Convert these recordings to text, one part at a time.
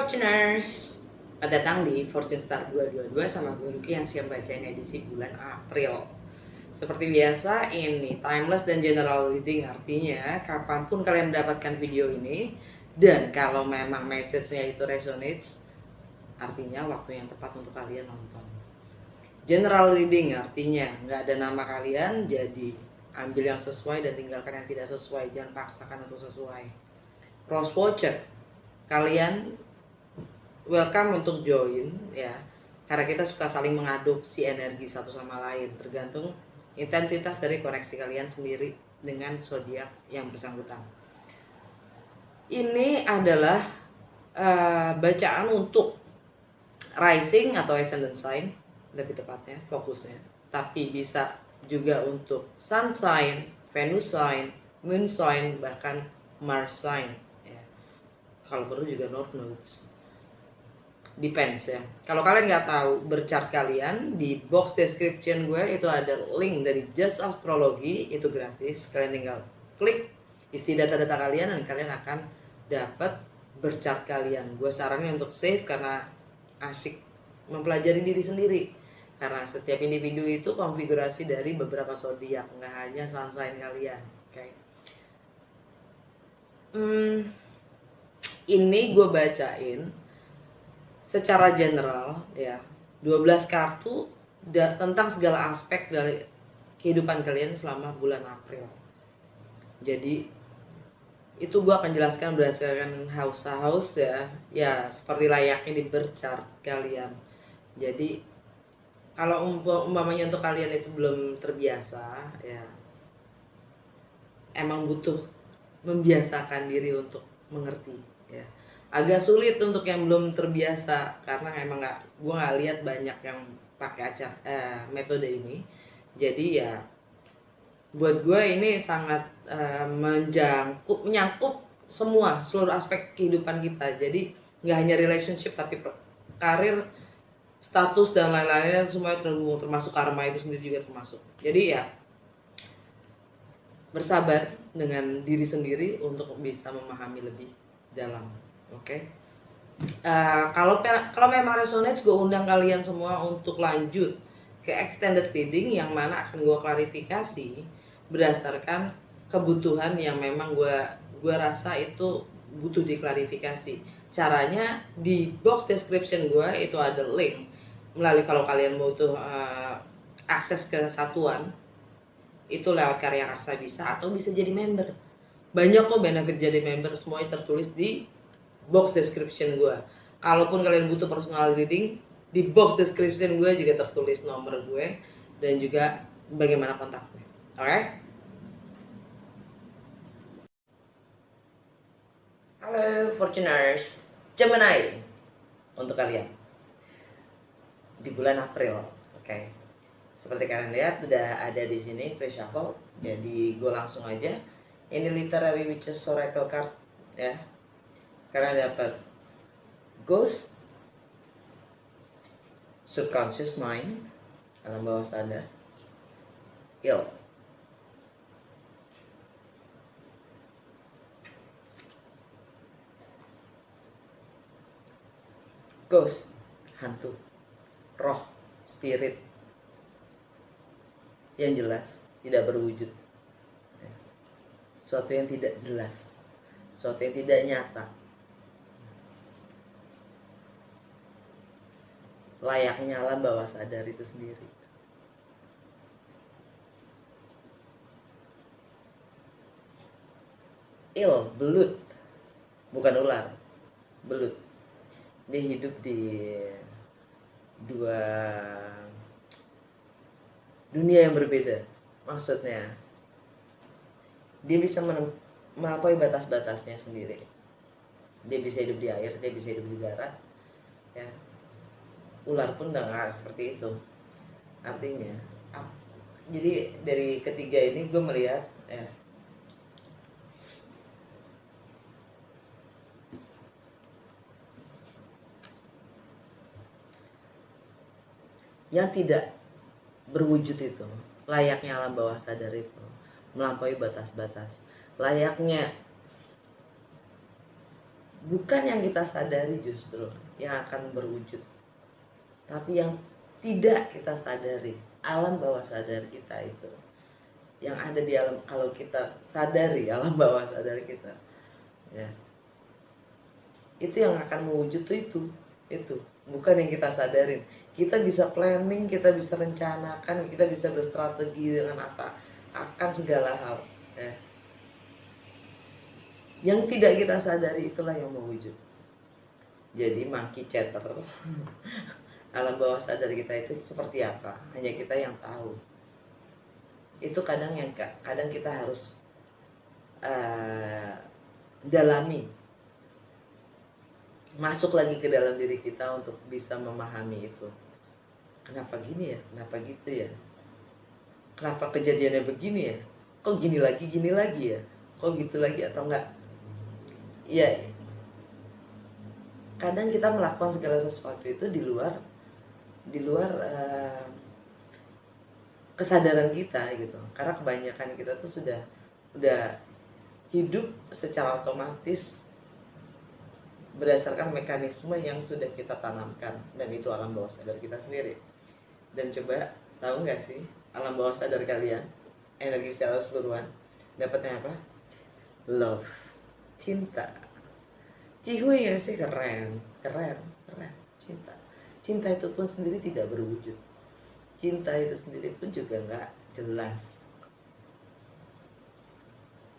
Fortuners, selamat datang di Fortune Star 222 sama gue Lucky yang siap bacain edisi bulan April. Seperti biasa, ini timeless dan general reading, artinya kapanpun kalian mendapatkan video ini, dan kalau memang message-nya itu resonates, artinya waktu yang tepat untuk kalian nonton. General reading artinya nggak ada nama kalian, jadi ambil yang sesuai dan tinggalkan yang tidak sesuai, jangan paksakan untuk sesuai. Cross watcher, kalian welcome untuk join ya, karena kita suka saling mengadopsi energi satu sama lain, tergantung intensitas dari koneksi kalian sendiri dengan zodiak yang bersangkutan. Ini adalah bacaan untuk rising atau ascendant sign, lebih tepatnya fokusnya, tapi bisa juga untuk sun sign, Venus sign, moon sign, bahkan Mars sign ya. Kalau perlu juga north nodes. Depends ya. Kalau kalian nggak tahu berchart kalian, di box description gue itu ada link dari Just Astrology, itu gratis. Kalian tinggal klik isi data-data kalian dan kalian akan dapat berchart kalian. Gue saranin untuk save karena asik mempelajari diri sendiri. Karena setiap individu itu konfigurasi dari beberapa zodiak, nggak hanya sun sign kalian. Oke. Ini gue bacain secara general ya, 12 kartu tentang segala aspek dari kehidupan kalian selama bulan April. Jadi itu gue akan jelaskan berdasarkan house to house ya seperti layaknya di berchart kalian. Jadi kalau umpamanya untuk kalian itu belum terbiasa ya, emang butuh membiasakan diri untuk mengerti ya. Agak sulit untuk yang belum terbiasa karena emang gue nggak lihat banyak yang pakai metode ini. Jadi ya buat gue ini sangat menyangkut seluruh aspek kehidupan kita. Jadi nggak hanya relationship tapi karir, status dan lain-lainnya semuanya terhubung, termasuk karma itu sendiri juga termasuk. Jadi ya bersabar dengan diri sendiri untuk bisa memahami lebih dalam. Oke. Kalau memang resonates, gue undang kalian semua untuk lanjut ke extended reading yang mana akan gue klarifikasi berdasarkan kebutuhan yang memang gue rasa itu butuh diklarifikasi. Caranya di box description gue itu ada link melalui kalau kalian butuh akses ke satuan itu lewat karya karsa bisa, atau bisa jadi member. Banyak kok benefit jadi member, semuanya tertulis di box description gue. Kalaupun kalian butuh personal reading, di box description gue juga tertulis nomor gue dan juga bagaimana kontaknya. Oke? Halo Fortuners, Gemini untuk kalian di bulan April. Oke. Seperti kalian lihat sudah ada di sini pre-shuffle. Jadi gue langsung aja. Ini literary witches oracle card ya. Kalian dapat ghost, subconscious mind, alam bawah sadar, ill, ghost, hantu, roh, spirit yang jelas tidak berwujud, sesuatu yang tidak jelas, sesuatu yang tidak nyata, layaknya alam bawah sadar itu sendiri. Ill, belut, bukan ular, belut. Dia hidup di dua dunia yang berbeda. Maksudnya dia bisa melampaui batas-batasnya sendiri. Dia bisa hidup di air, dia bisa hidup di darat ya. Ular pun udah nggak seperti itu. Artinya jadi dari ketiga ini gue melihat ya, yang tidak berwujud itu layaknya alam bawah sadar itu melampaui batas-batas, layaknya Bukan yang kita sadari justru yang akan berwujud, tapi yang tidak kita sadari, alam bawah sadar kita itu yang ada di alam. Kalau kita sadari alam bawah sadar kita, ya, itu yang akan mewujud tuh itu bukan yang kita sadarin. Kita bisa planning, kita bisa rencanakan, kita bisa berstrategi dengan apa akan segala hal, ya. Yang tidak kita sadari itulah yang mewujud. Jadi monkey chatter alam bawah sadar kita itu seperti apa, hanya kita yang tahu. Itu kadang kita harus dalami, masuk lagi ke dalam diri kita untuk bisa memahami itu. Kenapa gini ya, kenapa gitu ya, kenapa kejadiannya begini ya, kok gini lagi ya, kok gitu lagi atau enggak. Ya, kadang kita melakukan segala sesuatu itu di luar kesadaran kita gitu. Karena kebanyakan kita tuh udah hidup secara otomatis berdasarkan mekanisme yang sudah kita tanamkan, dan itu alam bawah sadar kita sendiri. Dan coba tahu nggak sih, alam bawah sadar kalian, energi secara keseluruhan, dapatnya apa? Love, cinta. Cihuy ya sih, keren. Cinta itu pun sendiri tidak berwujud. Cinta itu sendiri pun juga nggak jelas.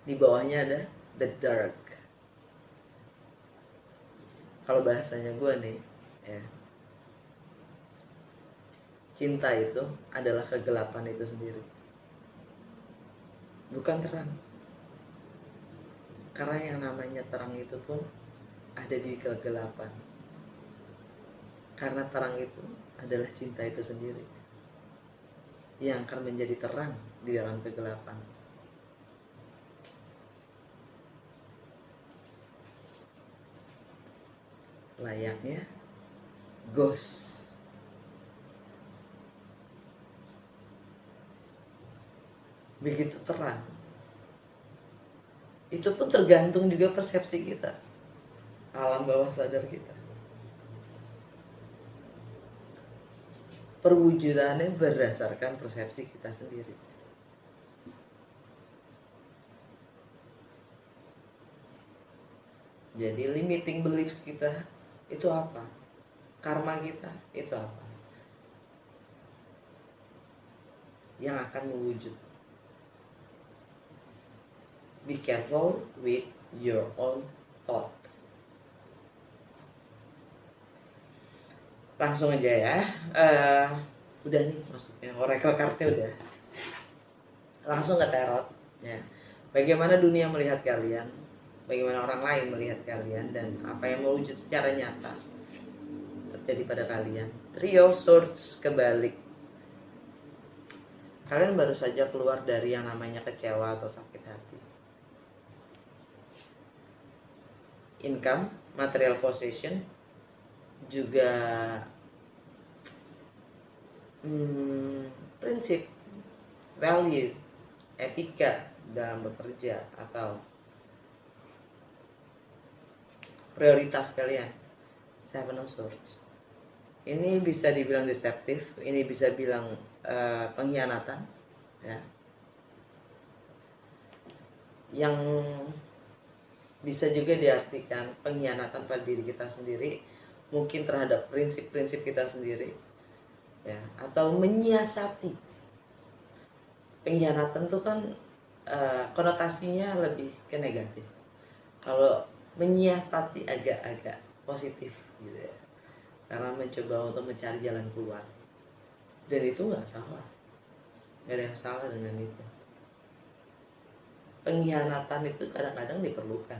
Di bawahnya ada the dark. Kalau bahasanya gue nih, ya, cinta itu adalah kegelapan itu sendiri, bukan terang. Karena yang namanya terang itu pun ada di kegelapan. Karena terang itu adalah cinta itu sendiri yang akan menjadi terang di dalam kegelapan. Layaknya ghost. Begitu terang. Itu pun tergantung juga persepsi kita, alam bawah sadar kita. Perwujudannya berdasarkan persepsi kita sendiri. Jadi limiting beliefs kita itu apa? Karma kita itu apa? Yang akan mewujud. Be careful with your own thought. Langsung aja ya. Udah nih maksudnya, oracle cardnya udah. Langsung ke tarot ya. Bagaimana dunia melihat kalian? Bagaimana orang lain melihat kalian, dan apa yang mewujud secara nyata terjadi pada kalian. Trio Swords kebalik. Kalian baru saja keluar dari yang namanya kecewa atau sakit hati. Income, material possession, juga prinsip, value, etika dalam bekerja atau prioritas kalian. Seven of Swords. Ini bisa dibilang deceptif, ini bisa bilang pengkhianatan, ya. Yang bisa juga diartikan pengkhianatan pada diri kita sendiri, mungkin terhadap prinsip-prinsip kita sendiri, ya, atau menyiasati. Pengkhianatan itu kan konotasinya lebih ke negatif. Kalau menyiasati agak-agak positif gitu ya, karena mencoba untuk mencari jalan keluar, dan itu nggak salah, nggak ada yang salah dengan itu. Pengkhianatan itu kadang-kadang diperlukan.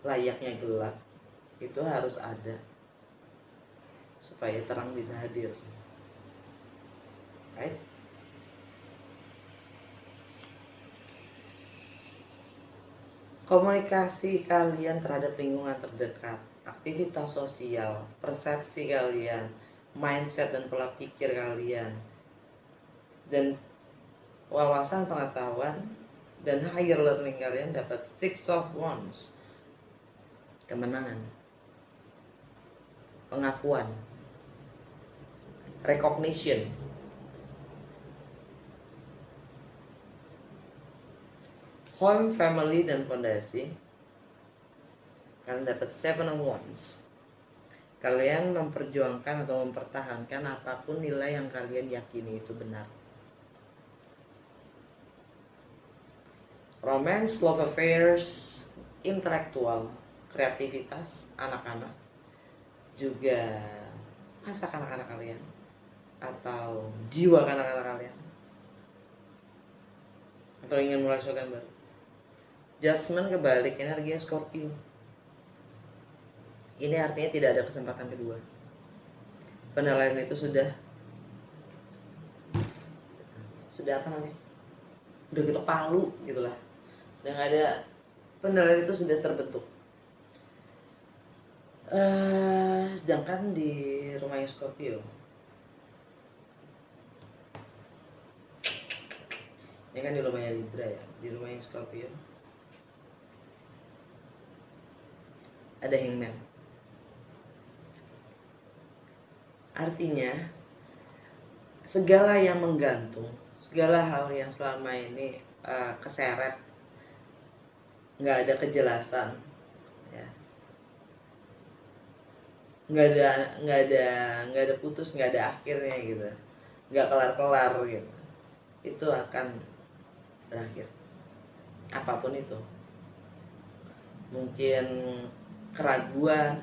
Layaknya gelap itu harus ada supaya terang bisa hadir, right? Komunikasi kalian terhadap lingkungan terdekat, aktivitas sosial, persepsi kalian, mindset dan pola pikir kalian, dan wawasan pengetahuan dan higher learning kalian dapat Six of Wands, kemenangan, pengakuan, recognition. Home, family, dan fondasi. Kalian dapat 7 of Wands. Kalian memperjuangkan atau mempertahankan apapun nilai yang kalian yakini itu benar. Romance, love affairs, intelektual, kreativitas anak-anak, juga masa kanak-kanak kalian atau jiwa kanak-kanak kalian, atau ingin mulai sesuatu yang baru. Judgment kebalik, energinya Scorpio. Ini artinya tidak ada kesempatan kedua. Penilaian itu sudah apa namanya? Udah ketok palu gitulah. Dan ada penilaian itu sudah terbentuk. Sedangkan di rumahnya Scorpio, ini kan di rumahnya Libra ya, di rumahnya Scorpio ada Hangman. Artinya segala yang menggantung, segala hal yang selama ini keseret, nggak ada kejelasan, ya, nggak ada putus, nggak ada akhirnya gitu, nggak kelar gitu, itu akan berakhir. Apapun itu, mungkin keraguan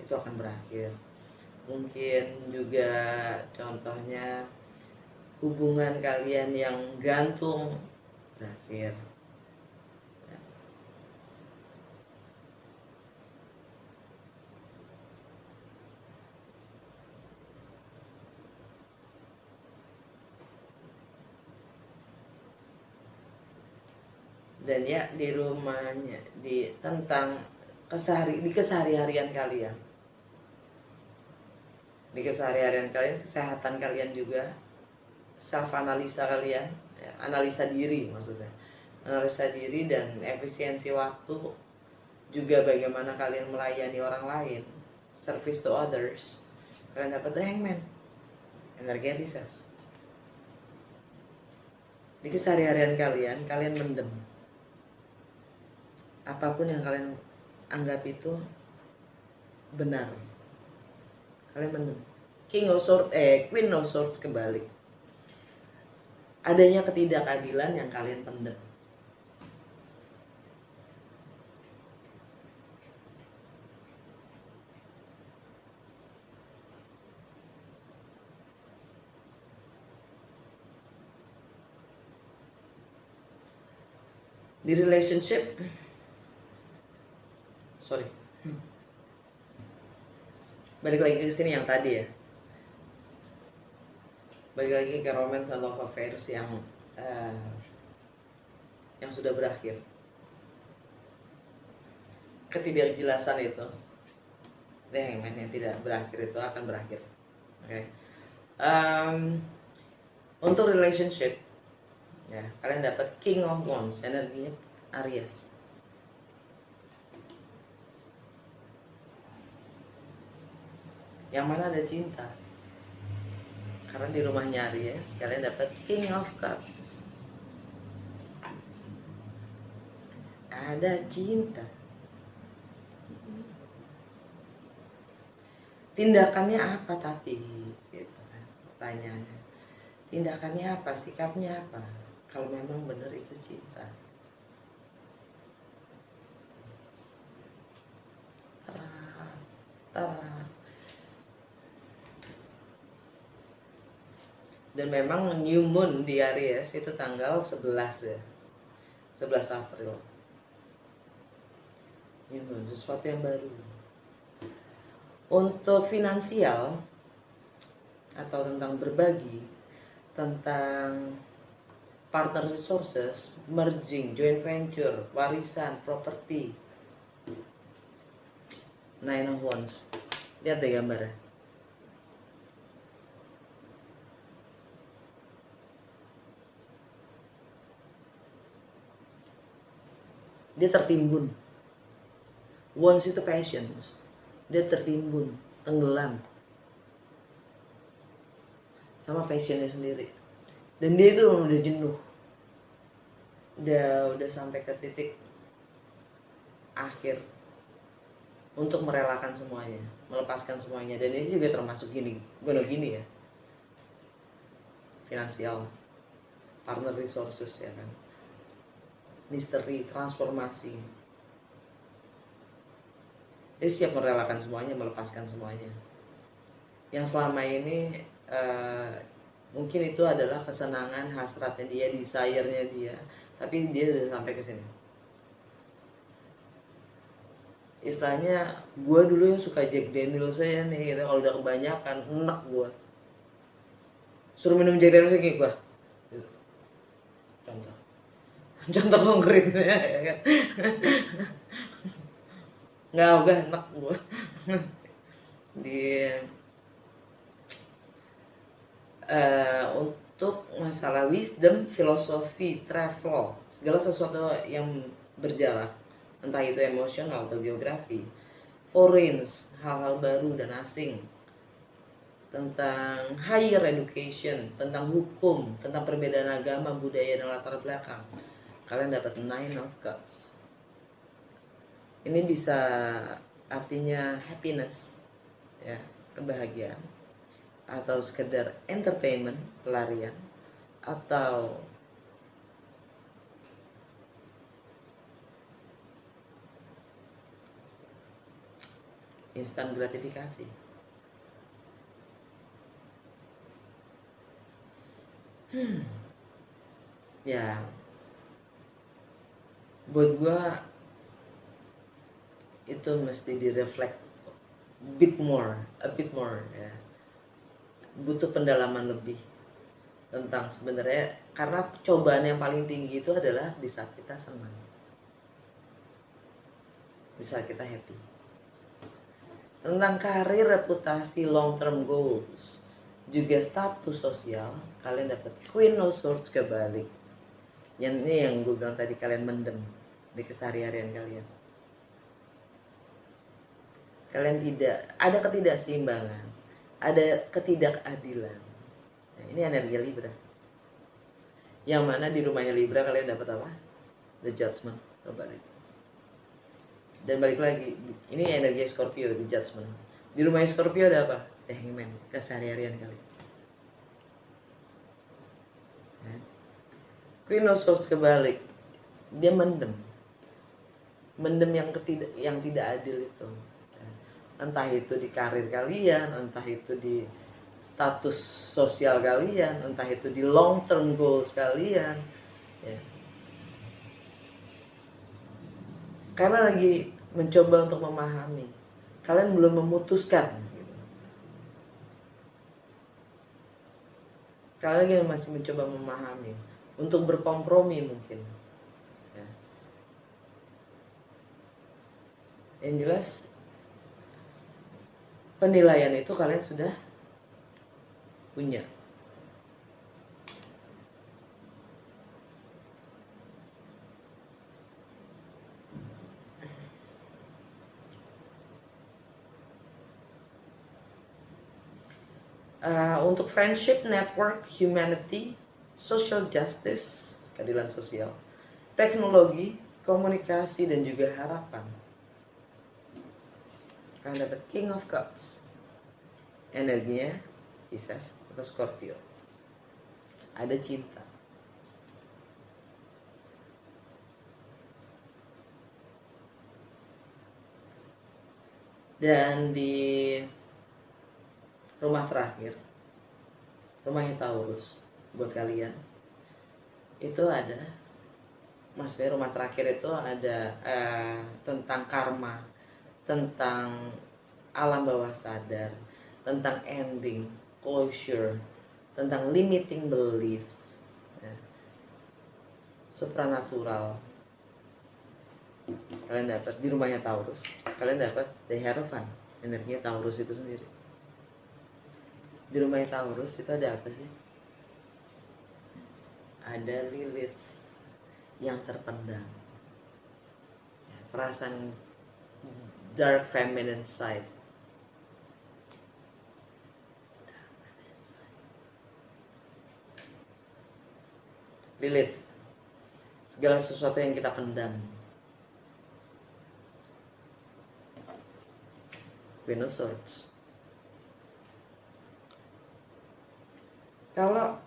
itu akan berakhir. Mungkin juga contohnya hubungan kalian yang gantung berakhir. Dan ya di rumahnya, tentang kesehari-harian kalian. Di kesehari-harian kalian, kesehatan kalian juga, self analisa kalian, ya, analisa diri maksudnya. Analisa diri dan efisiensi waktu, juga bagaimana kalian melayani orang lain, service to others. Kalian dapat The Hangman, energinya Pisces. Di kesehari-harian kalian mendem apapun yang kalian anggap itu benar. Kalian mendem. Queen of Swords kebalik. Adanya ketidakadilan yang kalian pendem. Di relationship, balik lagi ke sini yang tadi ya, balik lagi ke romance and love affairs yang sudah berakhir. Ketidakjelasan itu, The Hangman yang tidak berakhir itu akan berakhir. Oke. Untuk relationship, ya, kalian dapat King of Wands, energinya Aries. Yang mana ada cinta. Karena di rumahnya Aries, kalian dapat King of Cups. Ada cinta. Tindakannya apa tapi? Gitu kan, pertanyaannya. Tindakannya apa? Sikapnya apa? Kalau memang benar itu cinta. Dan memang new moon di Aries itu tanggal 11 ya, 11 April. New moon, sesuatu yang baru. Untuk finansial atau tentang berbagi, tentang partner resources, merging, joint venture, warisan, properti, Nine of Wands. Lihat deh gambarnya. Dia tertimbun. Wants itu passions, dia tertimbun, tenggelam sama passionnya sendiri, dan dia itu udah jenuh, udah sampai ke titik akhir untuk merelakan semuanya, melepaskan semuanya. Dan ini juga termasuk gini ya, finansial, partner resources ya kan, misteri, transformasi. Dia siap merelakan semuanya, melepaskan semuanya. Yang selama ini mungkin itu adalah kesenangan, hasratnya dia, desire-nya dia, tapi dia udah sampai ke sini. Istilahnya, gue dulu yang suka Jack Daniels saya nih, gitu. Kalau udah kebanyakan, enak gue. Suruh minum Jack Daniels kayak gue. Gitu. Contoh konkretnya ya kan. Nggak enak gue. Untuk masalah wisdom, filosofi, travel, segala sesuatu yang berjarak, entah itu emosional atau geografi, foreign, hal-hal baru dan asing, tentang higher education, tentang hukum, tentang perbedaan agama, budaya, dan latar belakang, kalian dapat 9 of Cups. Ini bisa artinya happiness, ya, kebahagiaan, atau sekedar entertainment, pelarian, atau instant gratifikasi. Ya, buat gua itu mesti direflect a bit more ya. Butuh pendalaman lebih tentang sebenarnya, karena cobaan yang paling tinggi itu adalah di saat kita senang, di saat kita happy. Tentang karir, reputasi, long term goals, juga status sosial, kalian dapat Queen of Swords kebalik. Yang ini yang gue bilang tadi, kalian mendem di keseharian kalian. Kalian tidak ada ketidakseimbangan, ada ketidakadilan. Nah, ini energi Libra. Yang mana di rumahnya Libra kalian dapat apa? The Judgment kebalik. Dan balik lagi, ini energi Scorpio, The Judgment. Di rumahnya Scorpio ada apa? The Hangman, keseharian kalian. Queen of Swords kebalik, dia mendem yang tidak adil itu, entah itu di karir kalian, entah itu di status sosial kalian, entah itu di long term goals kalian, ya. Karena lagi mencoba untuk memahami, kalian belum memutuskan gitu. Kalian lagi masih mencoba memahami, untuk berkompromi mungkin ya. Yang jelas penilaian itu kalian sudah punya. Untuk friendship, network, humanity, social justice, keadilan sosial, teknologi, komunikasi, dan juga harapan, kalian dapat King of Cups. Energinya Pisces atau Scorpio. Ada cinta. Dan di rumah terakhir, rumahnya Taurus, buat kalian itu ada, maksudnya rumah terakhir itu ada tentang karma, tentang alam bawah sadar, tentang ending, closure, tentang limiting beliefs, ya. Supranatural. Kalian dapat di rumahnya Taurus, kalian dapat The Hierophant, energinya Taurus itu sendiri. Di rumahnya Taurus itu ada apa sih? Ada Lilith yang terpendam, ya, perasaan dark feminine side. Lilith, segala sesuatu yang kita pendam. Queen of Swords. Kalau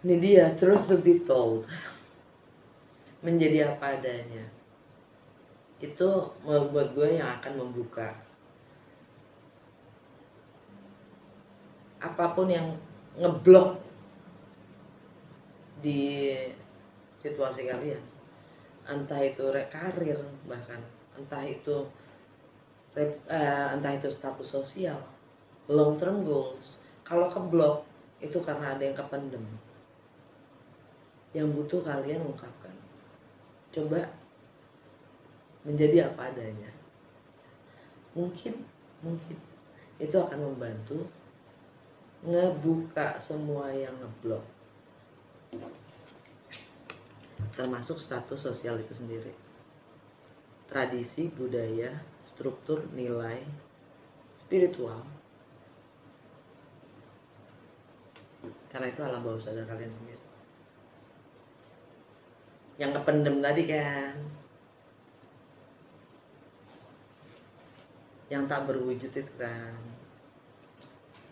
ini dia, truth to be told, menjadi apa adanya, itu membuat gue yang akan membuka apapun yang ngeblok di situasi kalian, entah itu karir, bahkan entah itu status sosial, long term goals. Kalau keblok itu karena ada yang kependem, yang butuh kalian ungkapkan. Coba menjadi apa adanya. Mungkin itu akan membantu ngebuka semua yang ngeblok, termasuk status sosial itu sendiri, tradisi, budaya, struktur, nilai, spiritual. Karena itu alam bawah sadar kalian sendiri yang kependem tadi kan, yang tak berwujud itu kan,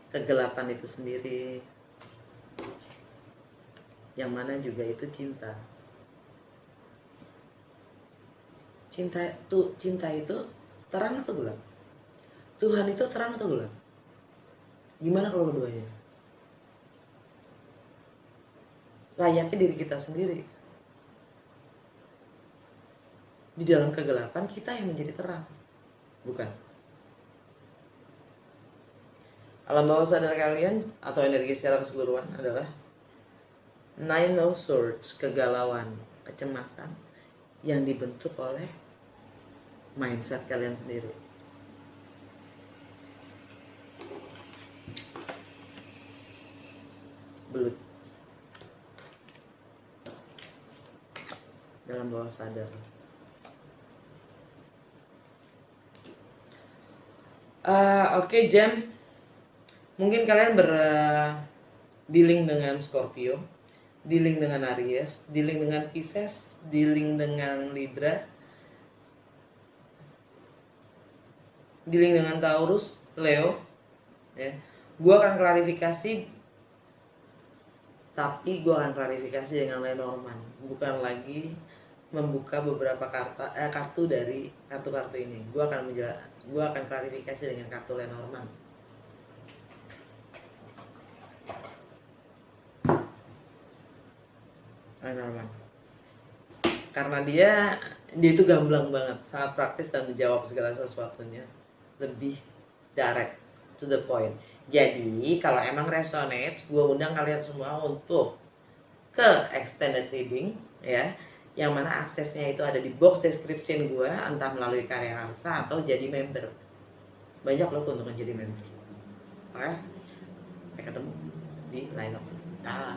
kegelapan itu sendiri, yang mana juga itu cinta. Cinta itu terang atau gelap? Tuhan itu terang atau gelap? Gimana kalau keduanya? Layaknya diri kita sendiri. Di dalam kegelapan kita yang menjadi terang, bukan? Alam bawah sadar kalian atau energi secara keseluruhan adalah Nine of Swords, kegalauan, kecemasan yang dibentuk oleh mindset kalian sendiri. Belut dalam bawah sadar. Oke, Jam. Mungkin kalian dealing dengan Scorpio, dealing dengan Aries, dealing dengan Pisces, dealing dengan Libra, dealing dengan Taurus, Leo. Ya. Gue akan klarifikasi, tapi gue akan klarifikasi dengan Lenormand, bukan lagi membuka beberapa kartu dari kartu-kartu ini. Gue akan klarifikasi dengan kartu Lenormand. Lenormand. Karena dia itu gamblang banget, sangat praktis dan menjawab segala sesuatunya, lebih direct to the point. Jadi kalau emang resonates, gue undang kalian semua untuk ke extended reading ya, yang mana aksesnya itu ada di box description gue, entah melalui Karya Karsa atau jadi member. Banyak loh keuntungan jadi member. Oke, sampai ketemu di line up. Dah.